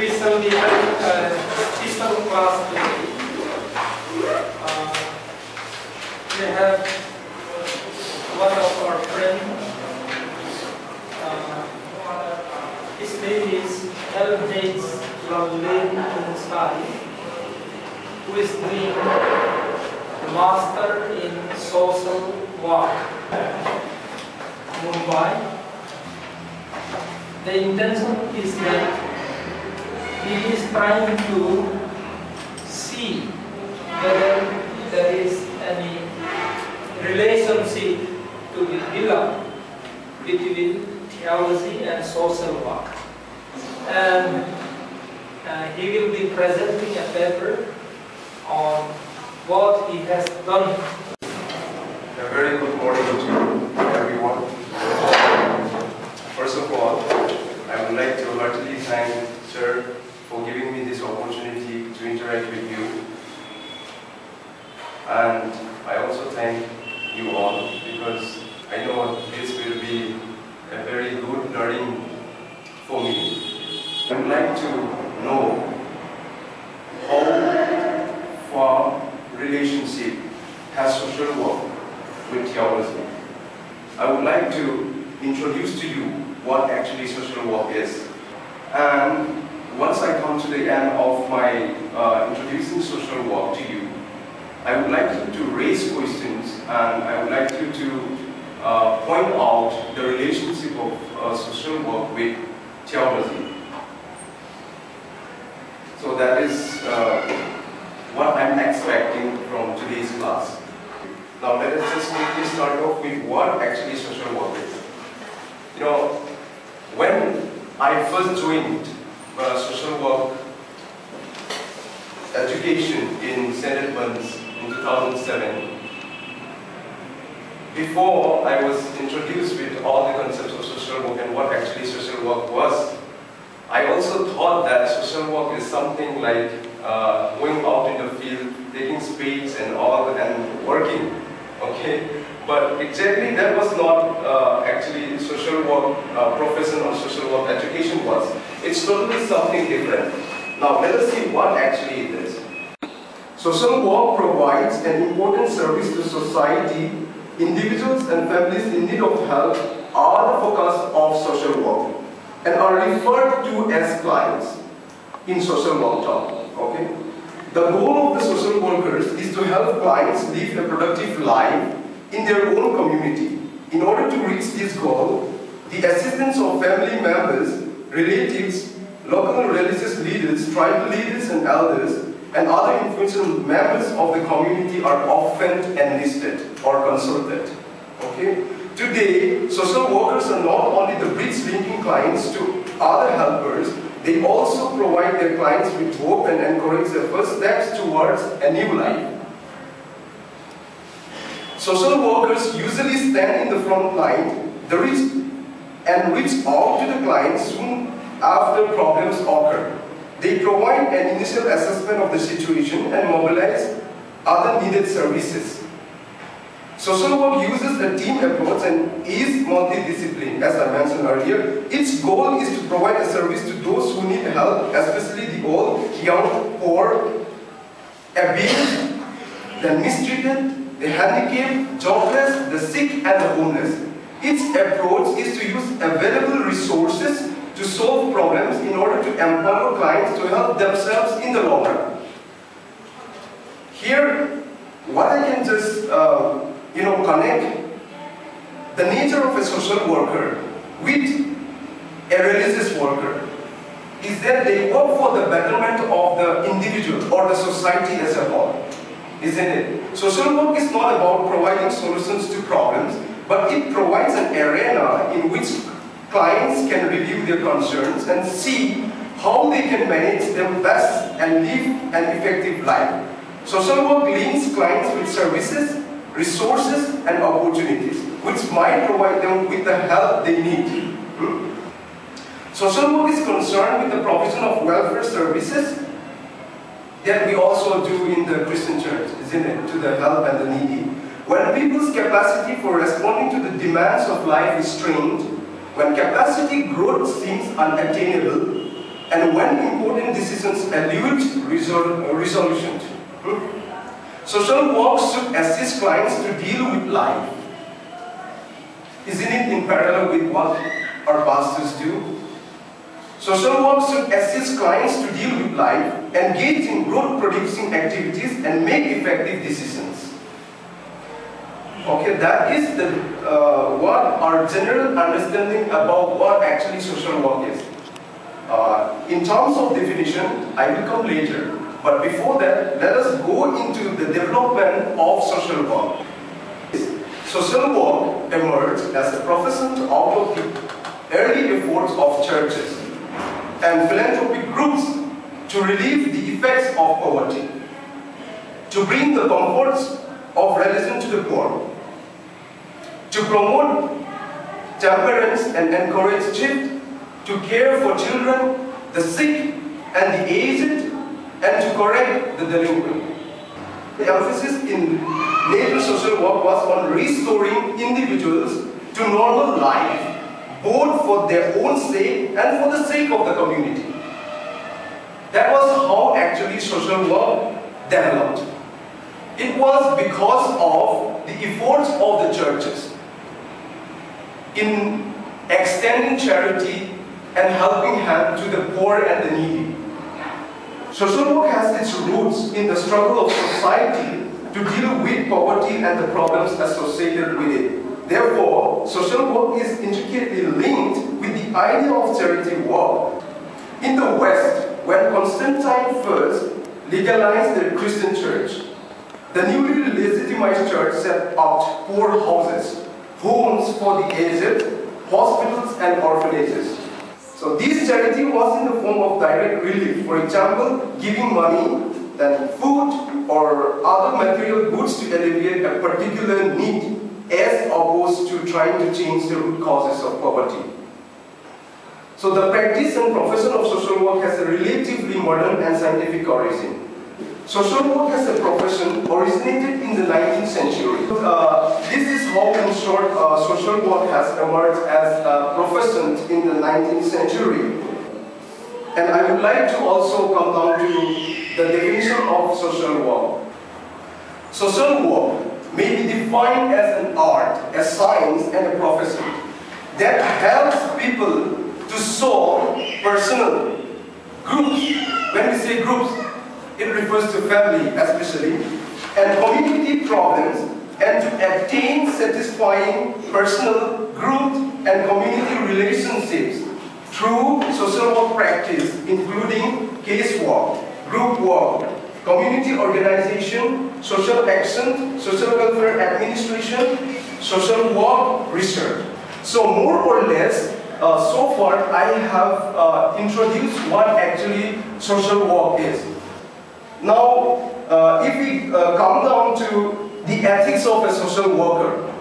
We shall be having a special class today. We have one of our friends. His name is Hemchon Chongloi, who is doing Master in Social Work, Mumbai. The intention is that he is trying to see whether there is any relationship to be developed between theology and social work. And he will be presenting a paper on what he has done. A very good morning to everyone. First of all, I would like to heartily thank Sir for giving me this opportunity to interact with you. And I also thank you all because I know this will be a very good learning for me. I would like to know how far relationship has social work with theology. I would like to introduce to you what actually social work is. And once I come to the end of my introducing social work to you, I would like you to raise questions and I would like you to point out the relationship of social work with theology. So that is what I'm expecting from today's class. Now let us just quickly start off with what actually social work is. You know, when I first joined social work education in St. Edmunds in 2007, before I was introduced with all the concepts of social work and what actually social work was, I also thought that social work is something like going out in the field, taking spades and all and working, okay? But exactly that was not actually social work profession or social work education was. It's totally something different. Now let us see what actually it is. Social work provides an important service to society. Individuals and families in need of help are the focus of social work and are referred to as clients in social work term. Okay? The goal of the social workers is to help clients live a productive life in their own community. In order to reach this goal, the assistance of family members, relatives, local religious leaders, tribal leaders and elders, and other influential members of the community are often enlisted or consulted. Okay? Today, social workers are not only the bridge linking clients to other helpers, they also provide their clients with hope and encourage their first steps towards a new life. Social workers usually stand in the front line and reach out to the clients soon after problems occur. They provide an initial assessment of the situation and mobilize other needed services. Social work uses a team approach and is multidisciplinary, as I mentioned earlier. Its goal is to provide a service to those who need help, especially the old, young, poor, abused, the mistreated, the handicapped, jobless, the sick, and the homeless. Its approach is to use available resources to solve problems in order to empower clients to help themselves in the long run. Here, what I can just connect the nature of a social worker with a religious worker is that they work for the betterment of the individual or the society as a whole, isn't it? Social work is not about providing solutions to problems, but it provides an arena in which clients can review their concerns and see how they can manage them best and live an effective life. Social work links clients with services, resources, and opportunities, which might provide them with the help they need. Social work is concerned with the provision of welfare services that we also do in the Christian Church, isn't it? To the help and the needy. When people's capacity for responding to the demands of life is strained, when capacity growth seems unattainable, and when important decisions elude resolution. Social work should assist clients to deal with life. Isn't it in parallel with what our pastors do? Social work should assist clients to deal with life, engage in growth-producing activities, and make effective decisions. Okay, that is the what our general understanding about what actually social work is. In terms of definition, I will come later. But before that, let us go into the development of social work. Social work emerged as a profession out of the early efforts of churches and philanthropic groups to relieve the effects of poverty, to bring the comforts of religion to the poor, to promote temperance and encourage thrift, to care for children, the sick and the aged, and to correct the delinquent. The emphasis in later social work was on restoring individuals to normal life, both for their own sake and for the sake of the community. That was how actually social work developed. It was because of the efforts of the churches in extending charity and helping hand to the poor and the needy. Social work has its roots in the struggle of society to deal with poverty and the problems associated with it. Therefore, social work is intricately linked with the idea of charity work. In the West, when Constantine first legalized the Christian Church, the newly legitimized church set up poor houses, homes for the aged, hospitals and orphanages. So this charity was in the form of direct relief, for example, giving money, then food or other material goods to alleviate a particular need, as opposed to trying to change the root causes of poverty. So the practice and profession of social work has a relatively modern and scientific origin. Social work as a profession originated in the 19th century. This is how, in short, social work has emerged as a profession in the 19th century. And I would like to also come down to the definition of social work. Social work may be defined as an art, a science, and a profession that helps people to solve personal groups. When we say groups, it refers to family especially, and community problems, and to attain satisfying personal, group, and community relationships through social work practice, including case work, group work, community organization, social action, social welfare administration, social work research. So more or less, so far I have introduced what actually social work is. Now, if we come down to the ethics of a social worker,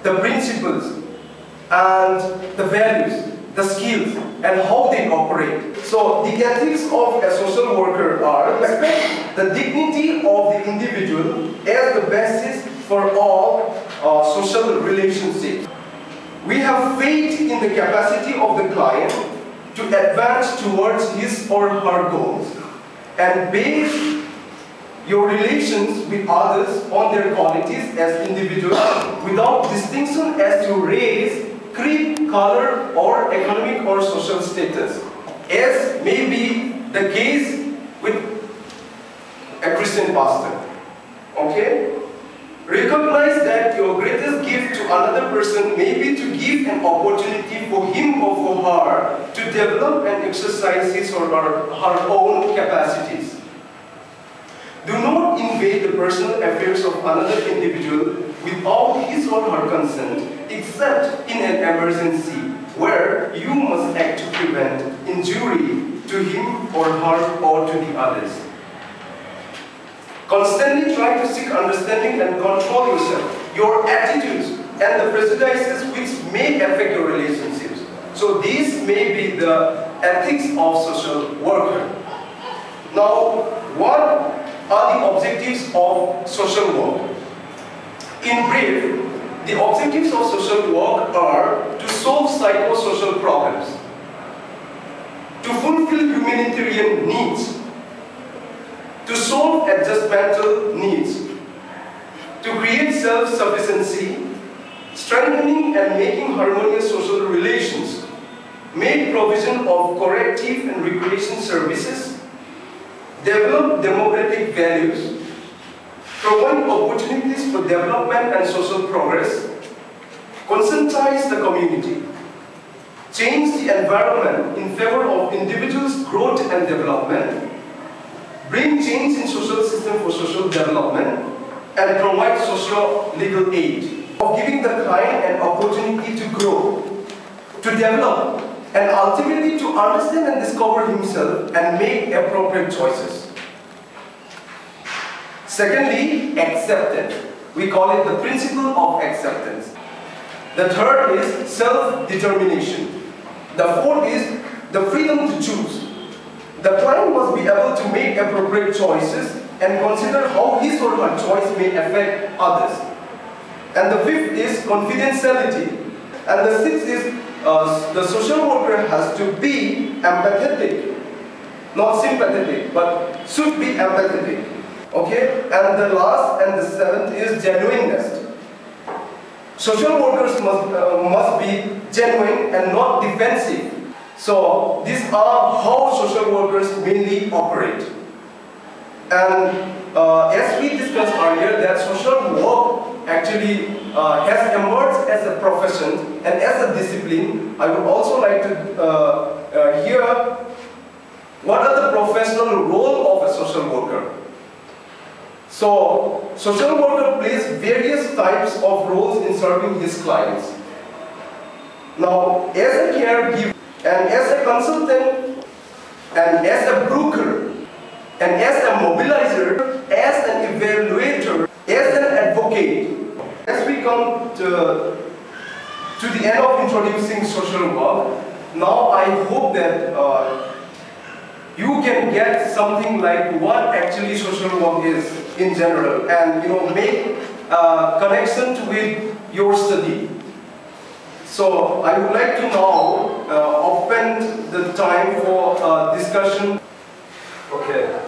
the principles and the values, the skills, and how they operate. So the ethics of a social worker are respect the dignity of the individual as the basis for all social relationships. We have faith in the capacity of the client to advance towards his or her goals, and base your relations with others on their qualities as individuals without distinction as to race, creed, color, or economic or social status, as may be the case with a Christian pastor. Okay? Recognize that your greatest gift to another person may be to give an opportunity for him or for her to develop and exercise his or her own capacities. Do not invade the personal affairs of another individual without his or her consent, except in an emergency, where you must act to prevent injury to him or her or to the others. Constantly try to seek understanding and control yourself, your attitudes, and the prejudices which may affect your relationships. So these may be the ethics of social worker. Now, what are the objectives of social work? In brief, the objectives of social work are to solve psychosocial problems, to fulfill humanitarian needs, to solve adjustmental needs, to create self-sufficiency, strengthening and making harmonious social relations, made provision of corrective and recreation services, develop democratic values, provide opportunities for development and social progress, conscientize the community, change the environment in favor of individuals' growth and development, bring change in social system for social development, and provide socio-legal aid, of giving the client an opportunity to grow, to develop, and ultimately to understand and discover himself and make appropriate choices. Secondly, acceptance. We call it the principle of acceptance. The third is self-determination. The fourth is the freedom to choose. The client must be able to make appropriate choices and consider how his or her choice may affect others. And the fifth is confidentiality. And the sixth is the social worker has to be empathetic. Not sympathetic, but should be empathetic. Okay? And the last and the seventh is genuineness. Social workers must be genuine and not defensive. So these are how social workers mainly operate. And as we discussed earlier, that social work actually has emerged as a profession and as a discipline. I would also like to hear what are the professional role of a social worker. So, social worker plays various types of roles in serving his clients. Now, as a caregiver, and as a consultant, and as a broker, and as a mobilizer, as an evaluator, as an advocate, as we come to the end of introducing social work, now I hope that you can get something like what actually social work is in general, and make a connection with your study. So I would like to now open the time for discussion. Okay,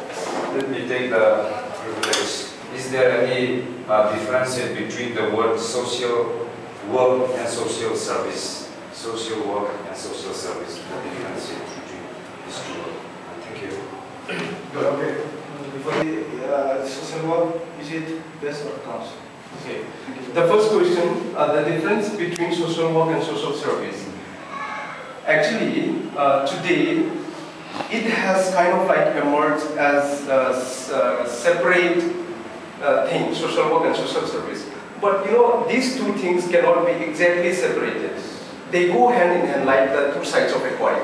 let me take the privilege. Is there any difference between the word social work and social service? Social work and social service, the difference between these two words. Thank you. Good, okay. Before the social work, is it best or counts? Okay. The first question, the difference between social work and social service. Actually, today, it has kind of like emerged as a separate thing, social work and social service. But these two things cannot be exactly separated. They go hand in hand like the two sides of a coin.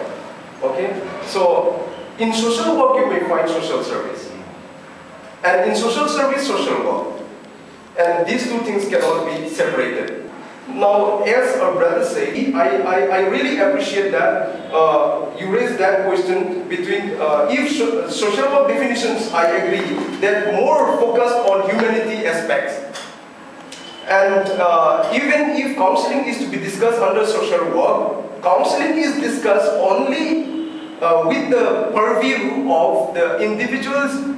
Okay? So, in social work you may find social service. And in social service, social work. And these two things cannot be separated. Now, as our brother said, I really appreciate that you raised that question between, if social work definitions, I agree, that more focused on humanity aspects. And even if counseling is to be discussed under social work, counseling is discussed only with the purview of the individual's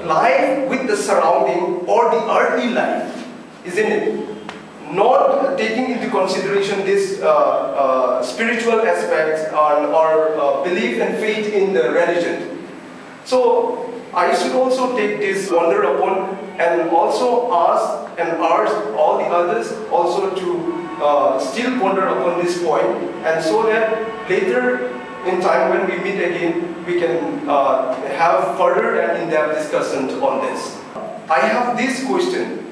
life with the surrounding or the earthly life, isn't it? Not taking into consideration this spiritual aspects or belief and faith in the religion. So I should also take this wonder upon and also ask and urge all the others also to still ponder upon this point, and so that later in time when we meet again, we can have further and in-depth discussions on this. I have this question.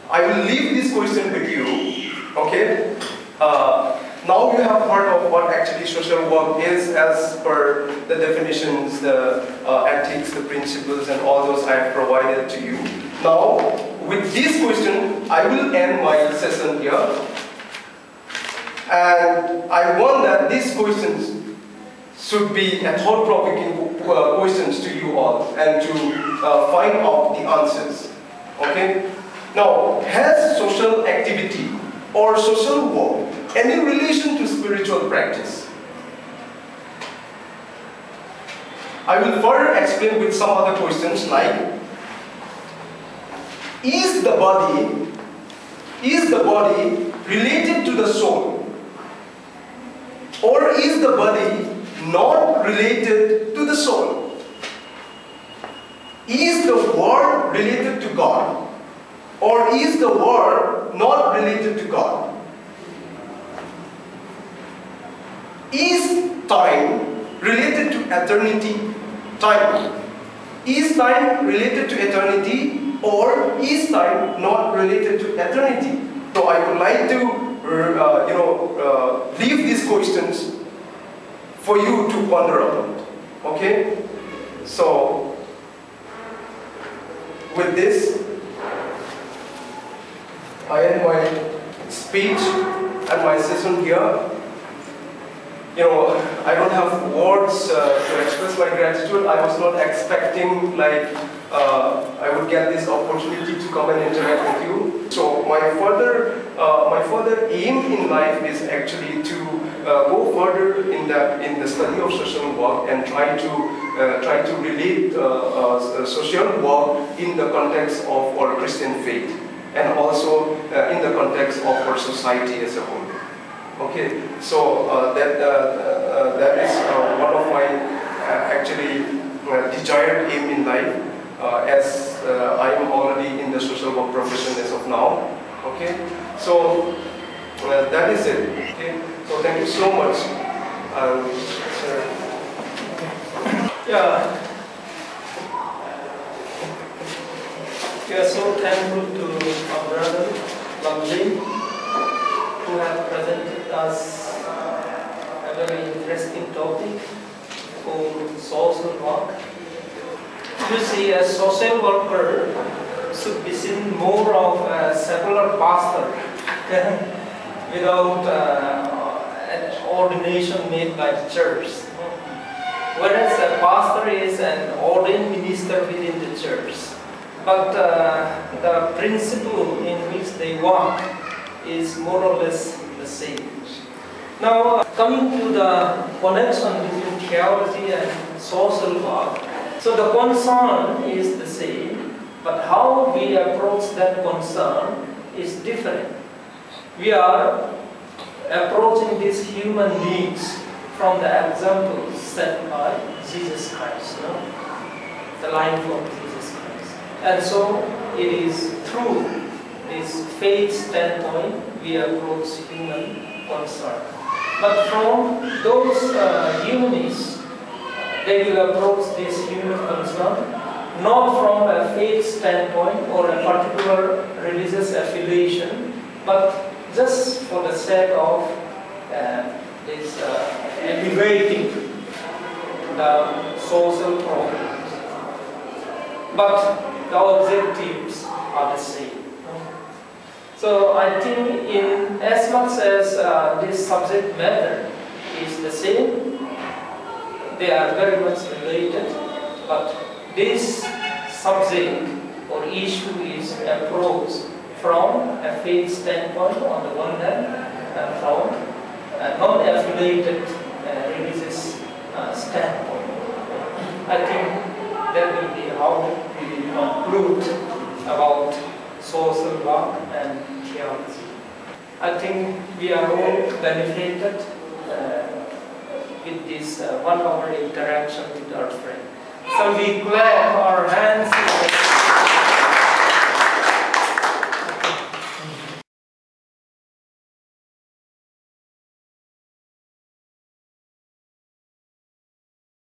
I will leave this question with you, okay? Now you have heard of what actually social work is as per the definitions, the ethics, the principles, and all those I have provided to you. Now, with this question, I will end my session here. And I want that these questions should be thought-provoking questions to you all and to find out the answers. Okay? Now, has social activity or social work any relation to spiritual practice? I will further explain with some other questions like, is the body related to the soul? Or is the body not related to the soul? Is the world related to God? Or is the world not related to God? Is time related to eternity? Time. Is time related to eternity, or is time not related to eternity? So I would like to leave these questions for you to ponder about. Okay? So with this, I end my speech and my session here. I don't have words to express my gratitude. I was not expecting I would get this opportunity to come and interact with you. So my further aim in life is actually to go further in the study of social work and try to relate social work in the context of our Christian faith and also in the context of our society as a whole. Okay, so that is one of my actually desired aim in life, as I am already in the social work profession as of now. Okay, so that is it. Okay, so thank you so much. Yeah. We are so thankful to our brother Lunkim, who have presented us a very interesting topic on social work. You see, a social worker should be seen more of a secular pastor without an ordination made by the church. Whereas a pastor is an ordained minister within the church. But the principle in which they work is more or less the same. Now, coming to the connection between theology and social work, so the concern is the same, but how we approach that concern is different. We are approaching these human needs from the examples set by Jesus Christ, the life of Jesus Christ. And so it is through this faith standpoint we approach human concern. But from those humanists, they will approach this human concern not from a faith standpoint or a particular religious affiliation, but just for the sake of elevating the social problems. But the objectives are the same. So I think in as much as this subject matter is the same, they are very much related, but this subject or issue is approached from a faith standpoint on the one hand, and from a non-affiliated religious standpoint. I think that will be how we will conclude about social work and theology. I think we are all benefited with this 1 hour interaction with our friend. So we clap our hands.